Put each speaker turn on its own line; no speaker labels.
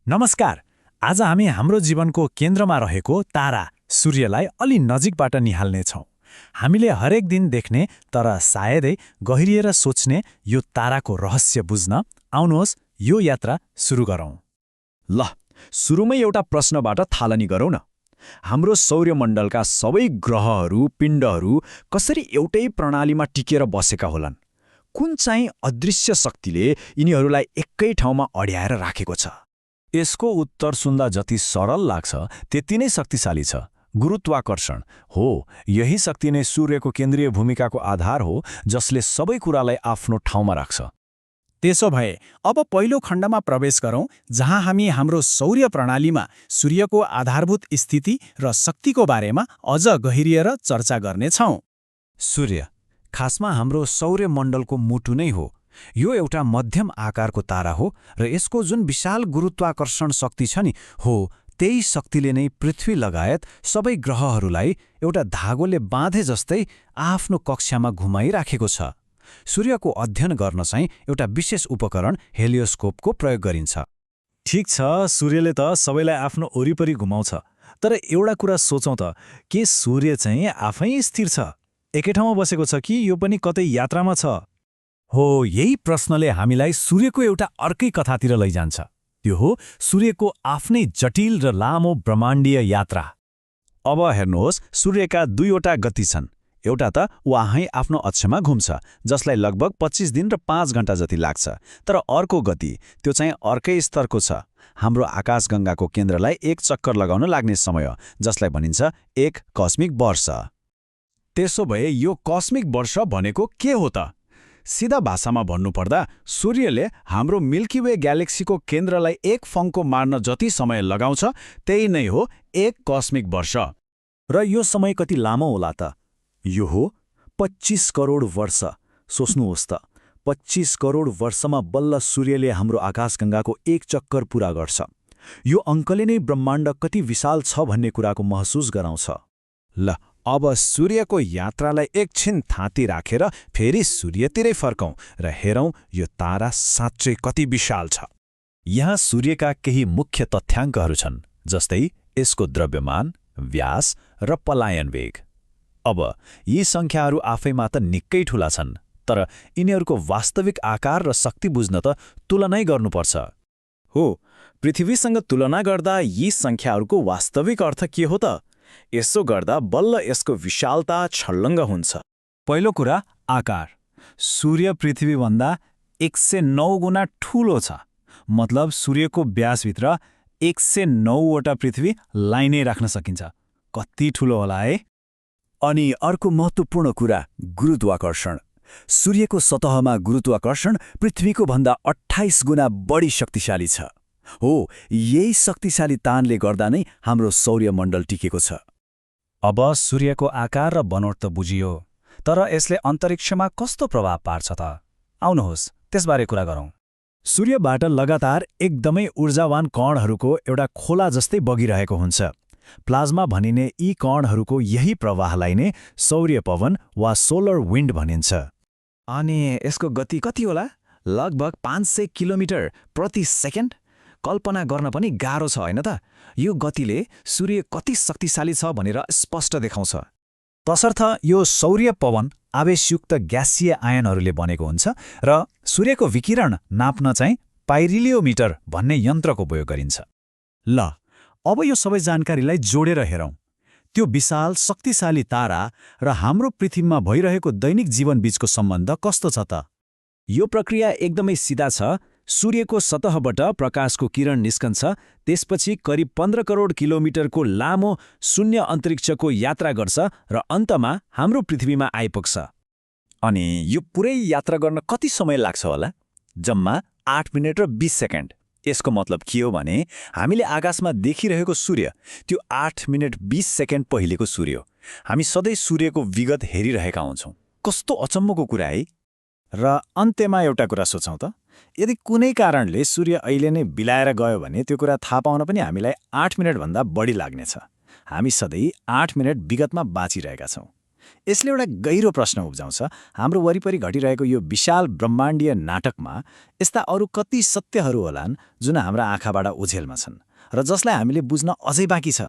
नमस्कार। आज हामी हाम्रो जीवनको केन्द्रमा रहेको तारा सूर्यलाई अलि नजिकबाट निहाल्नेछौँ। हामीले हरेक दिन देख्ने तर सायदै गहिरिएर सोच्ने यो ताराको रहस्य बुझ्न आउनुहोस् यो यात्रा सुरु गरौँ।
ल सुरुमै एउटा प्रश्नबाट थालनी गरौँ न। हाम्रो सौर्यमण्डलका सबै ग्रहहरू पिण्डहरू कसरी एउटै प्रणालीमा टिकेर बसेका होलान्? कुन चाहिँ अदृश्य शक्तिले यिनीहरूलाई एकै ठाउँमा अड्याएर राखेको छ?
यसको उत्तर सुन्दा जति सरल लाग्छ त्यति नै शक्तिशाली छ। गुरुत्वाकर्षण हो। यही शक्ति नै सूर्यको केन्द्रीय भूमिकाको आधार हो, जसले सबै कुरालाई आफ्नो ठाउँमा राख्छ।
त्यसो भए अब पहिलो खण्डमा प्रवेश गरौँ, जहाँ हामी हाम्रो सौर्य प्रणालीमा सूर्यको आधारभूत स्थिति र शक्तिको बारेमा अझ गहिरिएर चर्चा गर्नेछौँ।
सूर्य खासमा हाम्रो सौर्यमण्डलको मुटु नै हो। यो एउटा मध्यम आकारको तारा हो र यसको जुन विशाल गुरुत्वाकर्षण शक्ति छ नि त्यही शक्तिले नै पृथ्वी लगायत सबै ग्रहहरूलाई एउटा धागोले बाँधे जस्तै आफ्नो कक्षामा घुमाइराखेको छ। सूर्यको अध्ययन गर्न चाहिँ एउटा विशेष उपकरण हेलियोस्कोपको प्रयोग गरिन्छ।
ठिक छ, सूर्यले त सबैलाई आफ्नो वरिपरि घुमाउँछ, तर एउटा कुरा सोचौँ त, के सूर्य चाहिँ आफै स्थिर छ, एकै ठाउँमा बसेको छ कि यो पनि कतै यात्रामा छ? हो, यही प्रश्नले हामीलाई सूर्यको एउटा अर्कै कथातिर लैजान्छ। त्यो हो सूर्यको आफ्नै जटिल र लामो ब्रह्माण्डीय यात्रा।
अब हेर्नुहोस्, सूर्यका दुईवटा गति छन्। एउटा त उहाँ आफ्नो अक्षमा घुम्छ, जसलाई लगभग 25 दिन र 5 घण्टा जति लाग्छ। तर अर्को गति त्यो चाहिँ अर्कै स्तरको छ। हाम्रो आकाशगङ्गाको केन्द्रलाई एक चक्कर लगाउन लाग्ने समय, जसलाई भनिन्छ 1 कस्मिक वर्ष।
त्यसो भए यो कस्मिक वर्ष भनेको के हो त? सिधा भाषामा भन्नुपर्दा सूर्यले हाम्रो मिल्की वे ग्यालेक्सीको केन्द्रलाई एक फङ्को मार्न जति समय लगाउँछ त्यही नै हो 1 कस्मिक वर्ष।
र यो समय कति लामो होला त? यो हो 25 करोड वर्ष। सोच्नुहोस् त, 25 करोड वर्षमा बल्ल सूर्यले हाम्रो आकाशगङ्गाको एक चक्कर पूरा गर्छ। यो अङ्कले नै ब्रह्माण्ड कति विशाल छ भन्ने कुराको महसुस गराउँछ।
ल अब सूर्यको यात्रालाई एकछिन थाती राखेर फेरि सूर्यतिरै फर्कौं र हेरौं यो तारा साँच्चै कति विशाल छ।
यहाँ सूर्यका केही मुख्य तथ्याङ्कहरू छन्, जस्तै यसको द्रव्यमान, व्यास र पलायन वेग। अब यी सङ्ख्याहरू आफैमा त निकै ठूला छन्, तर यिनीहरूको वास्तविक आकार र शक्ति बुझ्न त तुलनै गर्नुपर्छ।
हो, पृथ्वीसँग तुलना गर्दा यी सङ्ख्याहरूको वास्तविक अर्थ के हो त? यसो गर्दा बल्ल यसको विशालता छल्लङ्ग हुन्छ।
पहिलो कुरा, आकार। सूर्य पृथ्वीभन्दा 109 गुणा ठूलो छ। मतलब सूर्यको व्यासभित्र 109वटा पृथ्वी लाइनै राख्न सकिन्छ। कति ठूलो होला है?
अनि अर्को महत्त्वपूर्ण कुरा, गुरुत्वाकर्षण। सूर्यको सतहमा गुरुत्वाकर्षण पृथ्वीको भन्दा 28 गुणा बढी शक्तिशाली छ। हो, यही शक्तिशाली तानले गर्दा नै हाम्रो सौर्यमण्डल टिकेको छ।
अब सूर्यको आकार र बनोट त बुझियो, तर यसले अन्तरिक्षमा कस्तो प्रभाव पार्छ त? आउनुहोस् त्यसबारे कुरा गरौँ।
सूर्यबाट लगातार एकदमै ऊर्जावान कणहरूको एउटा खोला जस्तै बगिरहेको हुन्छ। प्लाज्मा भनिने यी कणहरूको यही प्रवाहलाई नै सौर्य पवन वा सोलर विन्ड भनिन्छ।
अनि यसको गति कति होला? लगभग 500 किलोमिटर प्रति सेकेन्ड। कल्पना गर्न पनि गाह्रो छ होइन त? यो गतिले सूर्य कति शक्तिशाली छ भनेर स्पष्ट देखाउँछ।
तसर्थ यो सौर्य पवन आवेशयुक्त ग्यासीय आयनहरूले बनेको हुन्छ र सूर्यको विकिरण नाप्न चाहिँ पाइरिलियोमिटर भन्ने यन्त्रको उपयोग गरिन्छ। ल अब यो सबै जानकारीलाई जोडेर हेरौँ। त्यो विशाल शक्तिशाली तारा र हाम्रो पृथ्वीमा भइरहेको दैनिक जीवन बीचको सम्बन्ध कस्तो छ त?
यो प्रक्रिया एकदमै सिधा छ। सूर्यको सतहबाट प्रकाशको किरण निस्कन्छ, त्यसपछि करिब 15 करोड किलोमिटरको लामो शून्य अन्तरिक्षको यात्रा गर्छ र अन्तमा हाम्रो पृथ्वीमा आइपुग्छ।
अनि यो पुरै यात्रा गर्न कति समय लाग्छ होला? जम्मा 8 मिनेट र 20 सेकेन्ड। यसको मतलब के हो भने हामीले आकाशमा देखिरहेको सूर्य त्यो 8 मिनेट 20 सेकेन्ड पहिलेको सूर्य हो। हामी सधैँ सूर्यको विगत हेरिरहेका हुन्छौँ। कस्तो अचम्मको कुरा है।
र अन्त्यमा एउटा कुरा सोचौँ त, यदि कुनै कारणले सूर्य अहिले नै बिलाएर गयो भने त्यो कुरा थाहा पाउन पनि हामीलाई 8 मिनेटभन्दा बढी लाग्नेछ। हामी सधैँ 8 मिनेट विगतमा बाँचिरहेका छौँ।
यसले एउटा गहिरो प्रश्न उब्जाउँछ, हाम्रो वरिपरि घटिरहेको यो विशाल ब्रह्माण्डीय नाटकमा यस्ता अरू कति सत्यहरू होलान् जुन हाम्रा आँखाबाट ओझेलमा छन् र जसलाई हामीले बुझ्न अझै बाँकी छ।